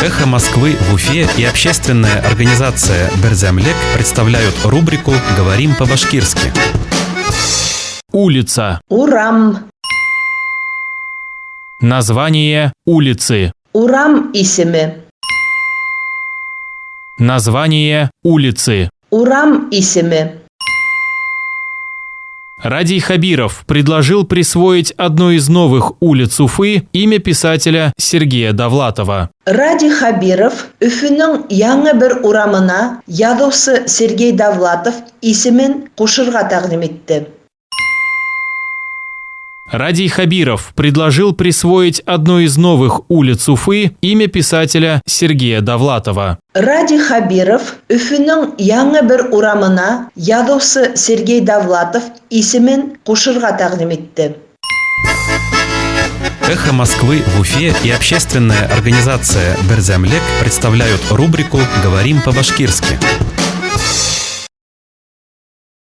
«Эхо Москвы» в Уфе и общественная организация «Берзямлек» представляют рубрику «Говорим по-башкирски». Улица. Урам. Название улицы. Урам исеме. Название улицы. Урам исеме. Радий Хабиров предложил присвоить одной из новых улиц Уфы имя писателя Сергея Довлатова. Радий Хабиров Үфүнүн яңа бир урамына язуучу Сергей Довлатов исемен кошурга тагдим этти. Радий Хабиров предложил присвоить одной из новых улиц Уфы имя писателя Сергея Довлатова. Радий Хабиров Үфүнүн яңа бир урамына язуучу Сергей Довлатов исемен кошурга тагдим этти. «Эхо Москвы» в Уфе и общественная организация «Берзямлек» представляют рубрику «Говорим по-башкирски».